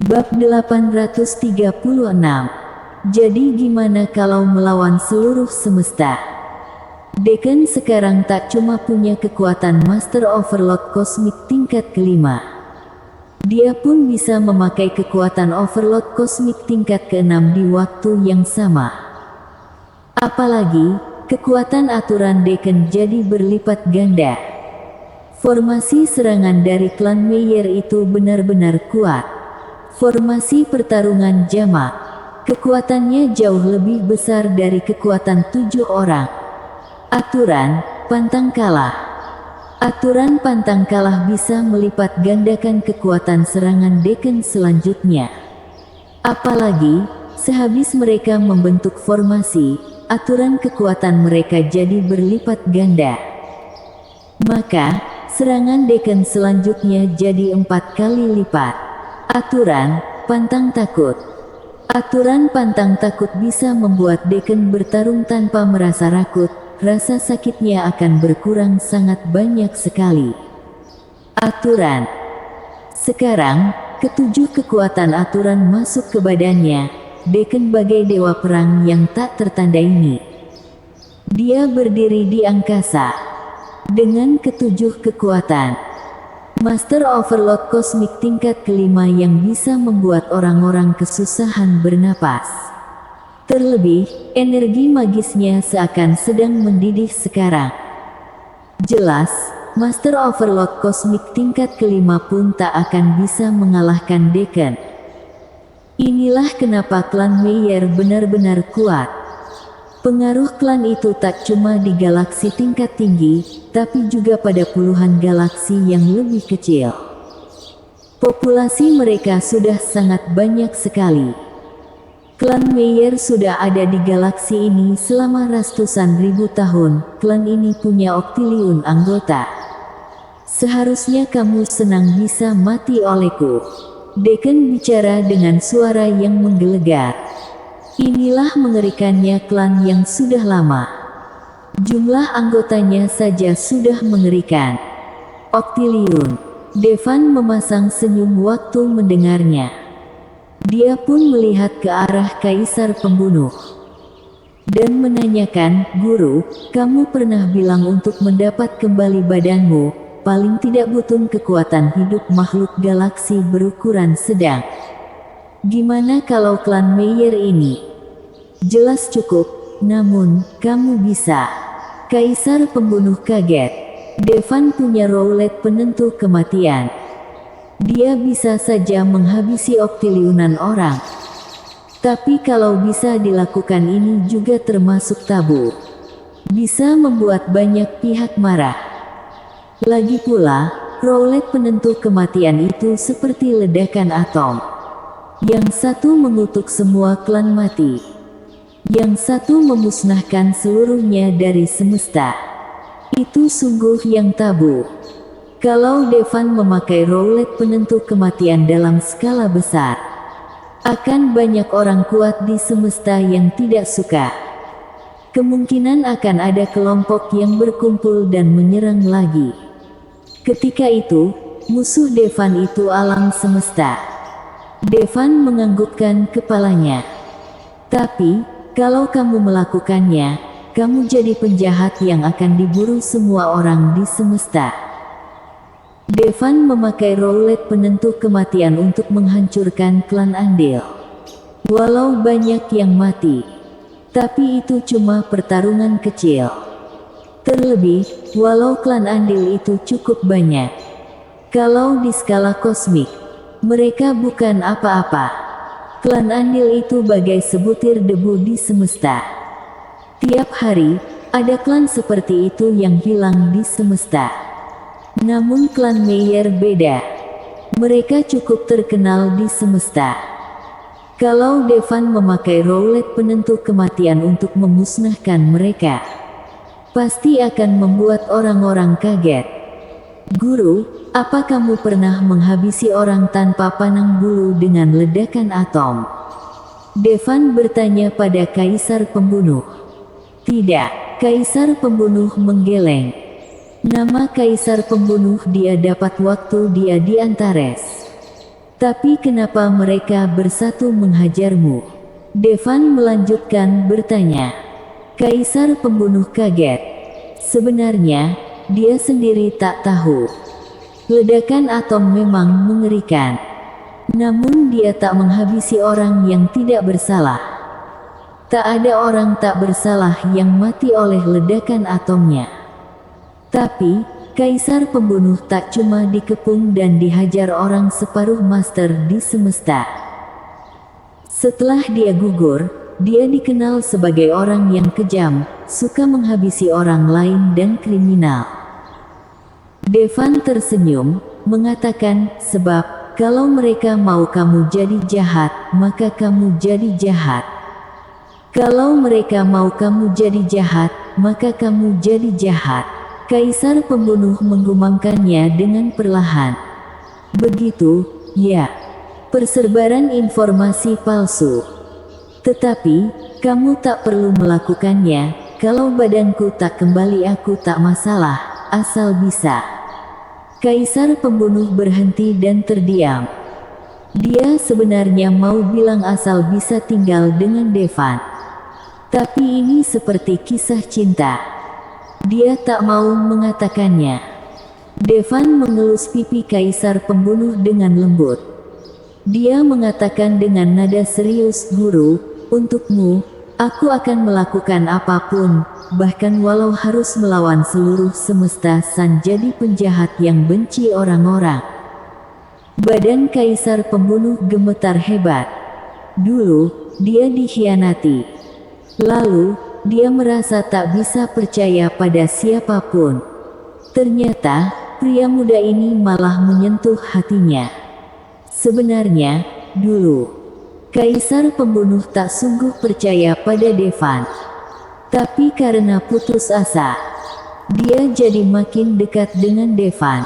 Bab 836. Jadi gimana kalau melawan seluruh semesta? Dekan sekarang tak cuma punya kekuatan Master Overload Kosmik tingkat kelima. Dia pun bisa memakai kekuatan Overload Kosmik tingkat keenam di waktu yang sama. Apalagi, kekuatan aturan Dekan jadi berlipat ganda. Formasi serangan dari klan Meyer itu benar-benar kuat. Formasi pertarungan jamak, kekuatannya jauh lebih besar dari kekuatan 7 orang. Aturan pantang kalah. Aturan pantang kalah bisa melipat gandakan kekuatan serangan Dekan selanjutnya. Apalagi, sehabis mereka membentuk formasi, aturan kekuatan mereka jadi berlipat ganda. Maka, serangan Dekan selanjutnya jadi 4 kali lipat. Aturan pantang takut. Aturan pantang takut bisa membuat Dekan bertarung tanpa merasa rakut. Rasa sakitnya akan berkurang sangat banyak sekali. Aturan. Sekarang, ketujuh kekuatan aturan masuk ke badannya. Dekan bagai dewa perang yang tak tertandingi. Dia berdiri di angkasa dengan ketujuh kekuatan Master Overload Kosmik tingkat kelima yang bisa membuat orang-orang kesusahan bernapas. Terlebih, energi magisnya seakan sedang mendidih sekarang. Jelas, Master Overload Kosmik tingkat kelima pun tak akan bisa mengalahkan Dekan. Inilah kenapa klan Meyer benar-benar kuat. Pengaruh klan itu tak cuma di galaksi tingkat tinggi, tapi juga pada puluhan galaksi yang lebih kecil. Populasi mereka sudah sangat banyak sekali. Klan Meyer sudah ada di galaksi ini selama ratusan ribu tahun. Klan ini punya oktiliun anggota. Seharusnya kamu senang bisa mati olehku. Dekan bicara dengan suara yang menggelegar. Inilah mengerikannya klan yang sudah lama. Jumlah anggotanya saja sudah mengerikan. Oktiliun. Devan memasang senyum waktu mendengarnya. Dia pun melihat ke arah Kaisar Pembunuh dan menanyakan, "Guru, kamu pernah bilang untuk mendapat kembali badanmu, paling tidak butuh kekuatan hidup makhluk galaksi berukuran sedang. Gimana kalau klan Meyer ini? Jelas cukup, namun, kamu bisa." Kaisar Pembunuh kaget. Devan punya roulette penentu kematian. Dia bisa saja menghabisi oktiliunan orang. Tapi kalau bisa dilakukan ini juga termasuk tabu. Bisa membuat banyak pihak marah. Lagi pula, roulette penentu kematian itu seperti ledakan atom. Yang satu mengutuk semua klan mati. Yang satu memusnahkan seluruhnya dari semesta. Itu sungguh yang tabu. Kalau Devan memakai roulette penentu kematian dalam skala besar, akan banyak orang kuat di semesta yang tidak suka. Kemungkinan akan ada kelompok yang berkumpul dan menyerang lagi. Ketika itu, musuh Devan itu alam semesta. Devan menganggukkan kepalanya. Tapi, kalau kamu melakukannya, kamu jadi penjahat yang akan diburu semua orang di semesta. Devan memakai roulette penentu kematian untuk menghancurkan klan Andil. Walau banyak yang mati, tapi itu cuma pertarungan kecil. Terlebih, walau klan Andil itu cukup banyak, kalau di skala kosmik, mereka bukan apa-apa. Klan Andil itu bagai sebutir debu di semesta. Tiap hari, ada klan seperti itu yang hilang di semesta. Namun klan Meyer beda. Mereka cukup terkenal di semesta. Kalau Devan memakai roulette penentu kematian untuk memusnahkan mereka, pasti akan membuat orang-orang kaget. "Guru, apa kamu pernah menghabisi orang tanpa pandang bulu dengan ledakan atom?" Devan bertanya pada Kaisar Pembunuh. "Tidak." Kaisar Pembunuh menggeleng. Nama Kaisar Pembunuh dia dapat waktu dia di Antares. Tapi kenapa mereka bersatu menghajarmu? Devan melanjutkan bertanya. Kaisar pembunuh kaget. Sebenarnya, dia sendiri tak tahu. Ledakan atom memang mengerikan. Namun dia tak menghabisi orang yang tidak bersalah. Tak ada orang tak bersalah yang mati oleh ledakan atomnya. Tapi, kaisar pembunuh tak cuma dikepung dan dihajar orang separuh master di semesta. Setelah dia gugur, dia dikenal sebagai orang yang kejam, suka menghabisi orang lain dan kriminal. Devan tersenyum, mengatakan, sebab, kalau mereka mau kamu jadi jahat, maka kamu jadi jahat. Kalau mereka mau kamu jadi jahat, maka kamu jadi jahat. Kaisar pembunuh menggumamkannya dengan perlahan. Begitu, ya. Persebaran informasi palsu. Tetapi, kamu tak perlu melakukannya, kalau badanku tak kembali aku tak masalah, asal bisa. Kaisar pembunuh berhenti dan terdiam. Dia sebenarnya mau bilang asal bisa tinggal dengan Devan. Tapi ini seperti kisah cinta. Dia tak mau mengatakannya. Devan mengelus pipi kaisar pembunuh dengan lembut. Dia mengatakan dengan nada serius, guru, untukmu, aku akan melakukan apapun, bahkan walau harus melawan seluruh semesta sang jadi penjahat yang benci orang-orang. Badan kaisar pembunuh gemetar hebat. Dulu, dia dikhianati. Lalu, dia merasa tak bisa percaya pada siapapun. Ternyata, pria muda ini malah menyentuh hatinya. Sebenarnya, dulu, kaisar pembunuh tak sungguh percaya pada Devan. Tapi karena putus asa, dia jadi makin dekat dengan Devan.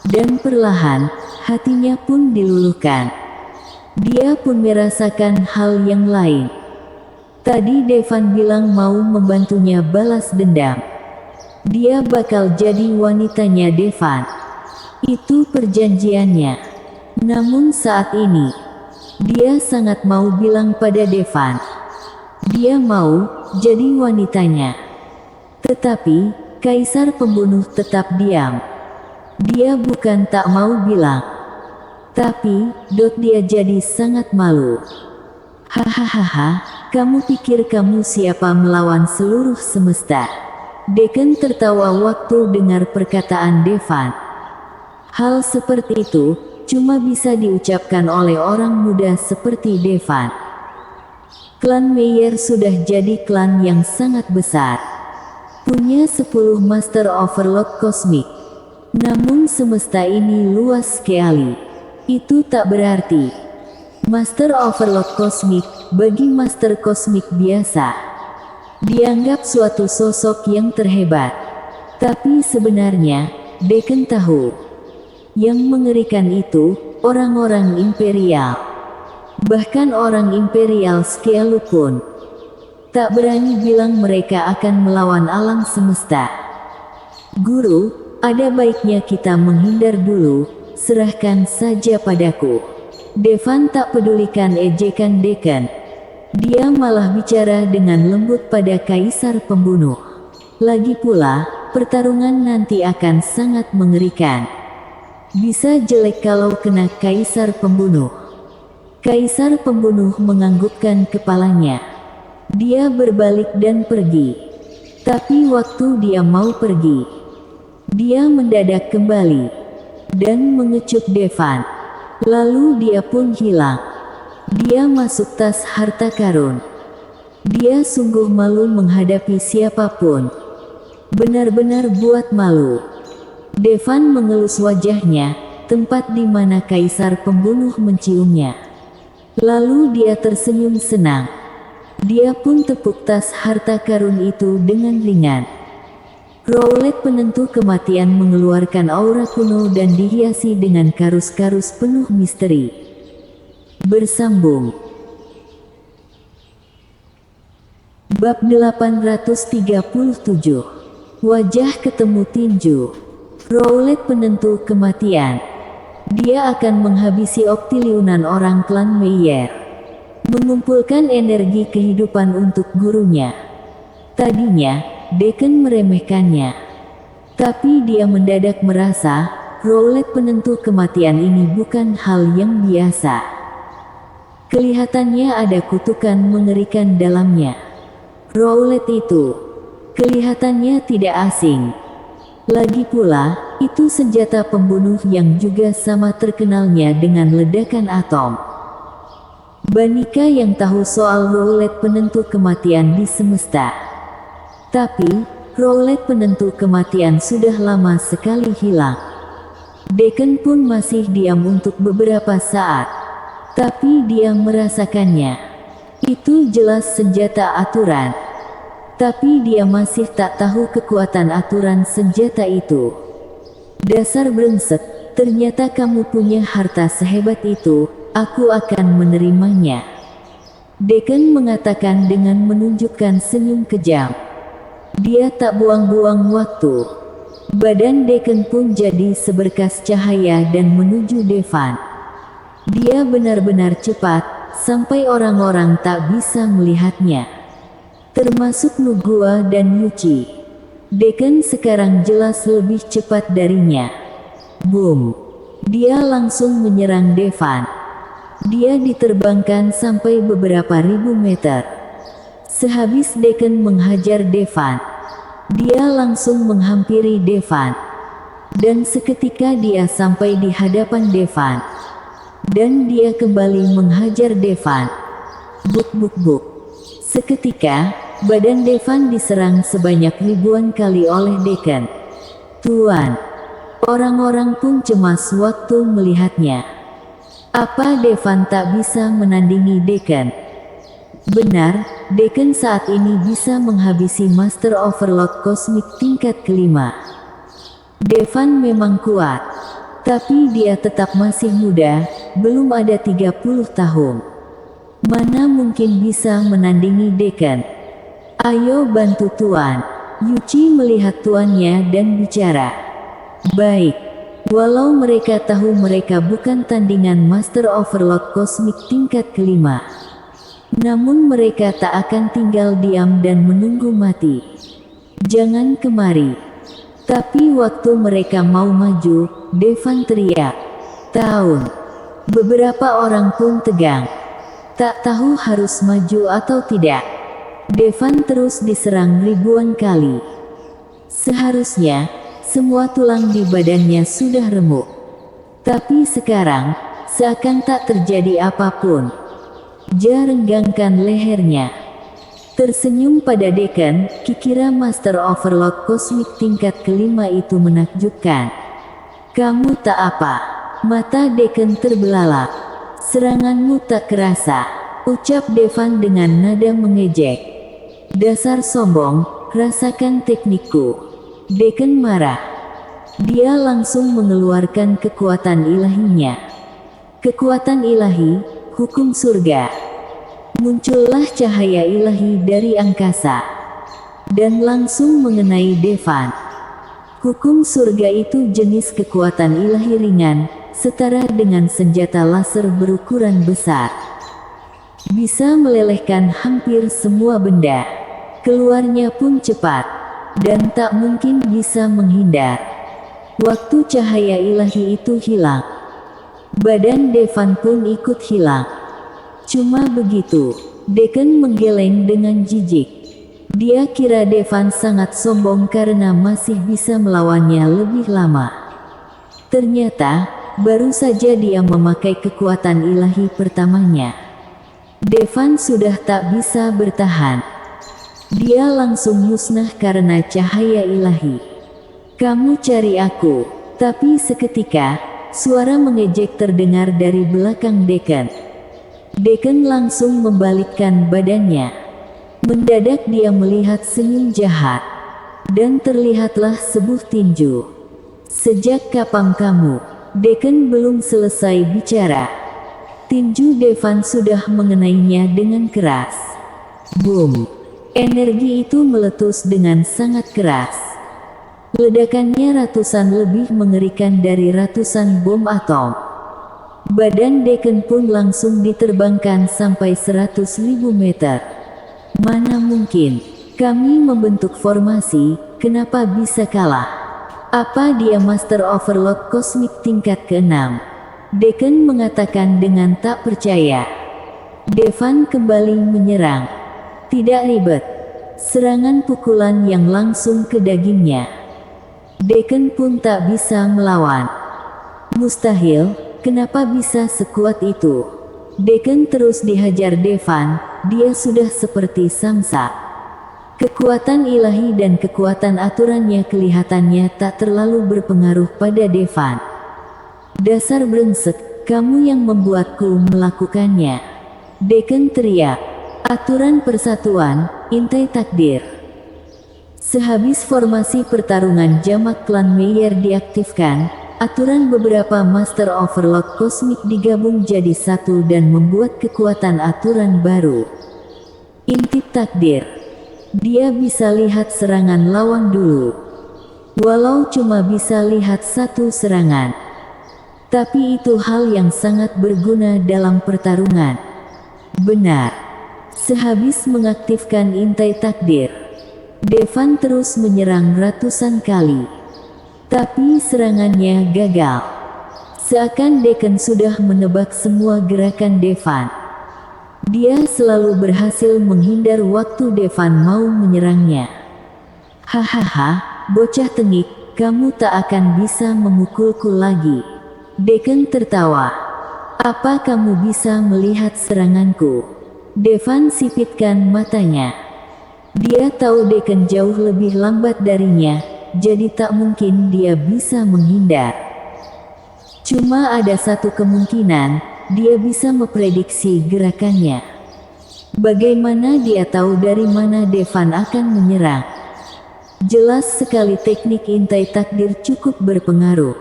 Dan perlahan, hatinya pun diluluhkan. Dia pun merasakan hal yang lain. Tadi Devan bilang mau membantunya balas dendam. Dia bakal jadi wanitanya Devan. Itu perjanjiannya. Namun saat ini, dia sangat mau bilang pada Devan. Dia mau jadi wanitanya. Tetapi, kaisar pembunuh tetap diam. Dia bukan tak mau bilang. Tapi, dia jadi sangat malu. Hahaha, kamu pikir kamu siapa melawan seluruh semesta? Dekan tertawa waktu dengar perkataan Devan. Hal seperti itu, cuma bisa diucapkan oleh orang muda seperti Devan. Klan Meyer sudah jadi klan yang sangat besar. Punya 10 Master Overlock Kosmik. Namun semesta ini luas sekali. Itu tak berarti. Master Overlock Kosmik, bagi Master Kosmik biasa, dianggap suatu sosok yang terhebat. Tapi sebenarnya, Dekan tahu. Yang mengerikan itu, orang-orang imperial. Bahkan orang imperial sekalipun tak berani bilang mereka akan melawan alam semesta. Guru, ada baiknya kita menghindar dulu, serahkan saja padaku. Devan tak pedulikan ejekan Dekan. Dia malah bicara dengan lembut pada kaisar pembunuh. Lagi pula, pertarungan nanti akan sangat mengerikan. Bisa jelek kalau kena kaisar pembunuh. Kaisar pembunuh menganggukkan kepalanya. Dia berbalik dan pergi. Tapi waktu dia mau pergi, dia mendadak kembali dan mengecup Devan. Lalu dia pun hilang. Dia masuk tas harta karun. Dia sungguh malu menghadapi siapapun. Benar-benar buat malu. Devan mengelus wajahnya, tempat di mana kaisar pembunuh menciumnya. Lalu dia tersenyum senang. Dia pun tepuk tas harta karun itu dengan ringan. Rowlet penentu kematian mengeluarkan aura kuno dan dihiasi dengan karus-karus penuh misteri. Bersambung. Bab 837. Wajah ketemu tinju. Rowlet penentu kematian. Dia akan menghabisi oktiliunan orang klan Meyer, mengumpulkan energi kehidupan untuk gurunya. Tadinya, Deacon meremehkannya. Tapi dia mendadak merasa, Rowlet penentu kematian ini bukan hal yang biasa. Kelihatannya ada kutukan mengerikan dalamnya. Rowlet itu kelihatannya tidak asing. Lagi pula, itu senjata pembunuh yang juga sama terkenalnya dengan ledakan atom. Banika yang tahu soal Rowlet penentu kematian di semesta. Tapi, Rowlet penentu kematian sudah lama sekali hilang. Deacon pun masih diam untuk beberapa saat. Tapi dia merasakannya. Itu jelas senjata aturan. Tapi dia masih tak tahu kekuatan aturan senjata itu. Dasar brengsek, ternyata kamu punya harta sehebat itu, aku akan menerimanya. Deacon mengatakan dengan menunjukkan senyum kejam. Dia tak buang-buang waktu. Badan Deacon pun jadi seberkas cahaya dan menuju Devan. Dia benar-benar cepat, sampai orang-orang tak bisa melihatnya. Termasuk Nugua dan Yuchi. Deacon sekarang jelas lebih cepat darinya. Boom! Dia langsung menyerang Devan. Dia diterbangkan sampai beberapa ribu meter. Sehabis Deacon menghajar Devan, dia langsung menghampiri Devan. Dan seketika dia sampai di hadapan Devan. Dan dia kembali menghajar Devan. Buk buk buk. Seketika, badan Devan diserang sebanyak ribuan kali oleh Deacon. Tuan, orang-orang pun cemas waktu melihatnya. Apa Devan tak bisa menandingi Deacon? Benar, Deacon saat ini bisa menghabisi Master Overload Kosmik tingkat kelima. Devan memang kuat, tapi dia tetap masih muda, belum ada 30 tahun. Mana mungkin bisa menandingi Deacon? Ayo bantu Tuan. Yuchi melihat tuannya dan bicara. Baik. Walau mereka tahu mereka bukan tandingan Master Overload Kosmik tingkat kelima. Namun mereka tak akan tinggal diam dan menunggu mati. Jangan kemari. Tapi waktu mereka mau maju, Devan teriak. Tahun. Beberapa orang pun tegang. Tak tahu harus maju atau tidak. Devan terus diserang ribuan kali. Seharusnya, semua tulang di badannya sudah remuk. Tapi sekarang, seakan tak terjadi apapun. Dia renggangkan lehernya. Tersenyum pada Deacon, kikira Master Overload Kosmik tingkat kelima itu menakjubkan. Kamu tak apa. Mata Deacon terbelalak. Seranganmu tak kerasa, ucap Devan dengan nada mengejek. Dasar sombong, rasakan teknikku. Deacon marah. Dia langsung mengeluarkan kekuatan ilahinya. Kekuatan ilahi, hukum surga. Muncullah cahaya ilahi dari angkasa. Dan langsung mengenai Devan. Hukum surga itu jenis kekuatan ilahi ringan, setara dengan senjata laser berukuran besar. Bisa melelehkan hampir semua benda. Keluarnya pun cepat. Dan tak mungkin bisa menghindar. Waktu cahaya ilahi itu hilang. Badan Devan pun ikut hilang. Cuma begitu, Deacon menggeleng dengan jijik. Dia kira Devan sangat sombong karena masih bisa melawannya lebih lama. Ternyata, baru saja dia memakai kekuatan ilahi pertamanya. Devan sudah tak bisa bertahan. Dia langsung musnah karena cahaya ilahi. Kamu cari aku. Tapi seketika, suara mengejek terdengar dari belakang Deacon. Deacon langsung membalikkan badannya. Mendadak dia melihat senyum jahat. Dan terlihatlah sebuah tinju. Sejak kapan kamu? Deacon belum selesai bicara. Tinju Devan sudah mengenainya dengan keras. Boom! Energi itu meletus dengan sangat keras. Ledakannya ratusan lebih mengerikan dari ratusan bom atom. Badan Deacon pun langsung diterbangkan sampai 100.000 meter. Mana mungkin, kami membentuk formasi, kenapa bisa kalah? Apa dia Master Overlock Kosmik tingkat ke-6? Deacon mengatakan dengan tak percaya. Devan kembali menyerang. Tidak ribet. Serangan pukulan yang langsung ke dagingnya. Deacon pun tak bisa melawan. Mustahil, kenapa bisa sekuat itu? Deacon terus dihajar Devan, dia sudah seperti samsa. Kekuatan ilahi dan kekuatan aturannya kelihatannya tak terlalu berpengaruh pada Devan. Dasar brengsek, kamu yang membuatku melakukannya. Deacon teriak. Aturan persatuan, intai takdir. Sehabis formasi pertarungan jamak klan Meyer diaktifkan, aturan beberapa Master Overlock Kosmik digabung jadi satu dan membuat kekuatan aturan baru. Intip takdir. Dia bisa lihat serangan lawan dulu. Walau cuma bisa lihat satu serangan. Tapi itu hal yang sangat berguna dalam pertarungan. Benar. Sehabis mengaktifkan intai takdir, Devan terus menyerang ratusan kali. Tapi serangannya gagal. Seakan Deacon sudah menebak semua gerakan Devan. Dia selalu berhasil menghindar waktu Devan mau menyerangnya. Hahaha, bocah tengik, kamu tak akan bisa memukulku lagi. Deacon tertawa. Apa kamu bisa melihat seranganku? Devan sipitkan matanya. Dia tahu Deacon jauh lebih lambat darinya, jadi tak mungkin dia bisa menghindar. Cuma ada satu kemungkinan, dia bisa memprediksi gerakannya. Bagaimana dia tahu dari mana Devan akan menyerang? Jelas sekali teknik intai takdir cukup berpengaruh.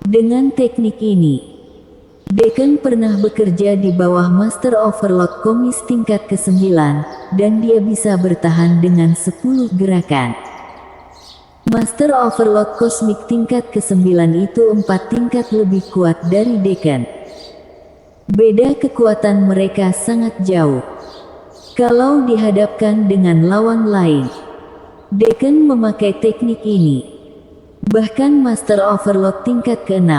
Dengan teknik ini, Deacon pernah bekerja di bawah Master Overlock Komis tingkat ke-9, dan dia bisa bertahan dengan 10 gerakan. Master Overlock Kosmik tingkat ke-9 itu 4 tingkat lebih kuat dari Deacon. Beda kekuatan mereka sangat jauh. Kalau dihadapkan dengan lawan lain, Deacon memakai teknik ini. Bahkan Master Overlock tingkat ke-6,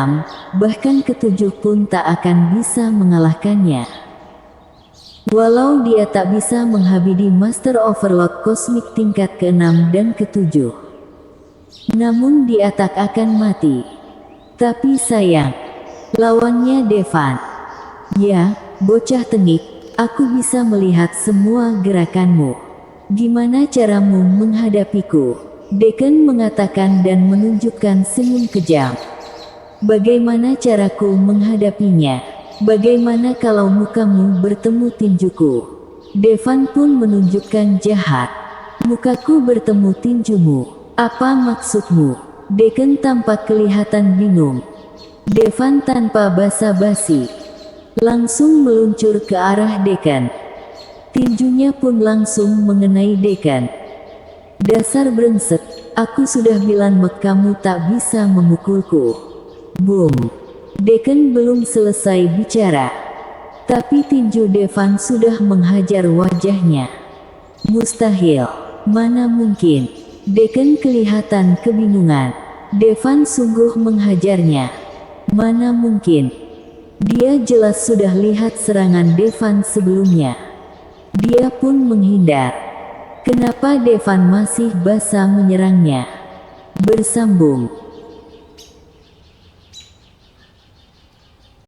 bahkan ke-7 pun tak akan bisa mengalahkannya. Walau dia tak bisa menghabisi Master Overlock Kosmik tingkat ke-6 dan ke-7. Namun dia tak akan mati. Tapi sayang, lawannya Devan. Ya, bocah tengik, aku bisa melihat semua gerakanmu. Gimana caramu menghadapiku? Deacon mengatakan dan menunjukkan senyum kejam. Bagaimana caraku menghadapinya? Bagaimana kalau mukamu bertemu tinjuku? Devan pun menunjukkan jahat. Mukaku bertemu tinjumu. Apa maksudmu? Deacon tampak kelihatan bingung. Devan tanpa basa-basi langsung meluncur ke arah Deacon. Tinjunya pun langsung mengenai Deacon. Dasar brengsek, aku sudah bilang kamu tak bisa memukulku. Boom. Deacon belum selesai bicara, tapi tinju Devan sudah menghajar wajahnya. Mustahil, mana mungkin. Deacon kelihatan kebingungan. Devan sungguh menghajarnya. Mana mungkin. Dia jelas sudah lihat serangan Devan sebelumnya. Dia pun menghindar. Kenapa Devan masih basa menyerangnya? Bersambung.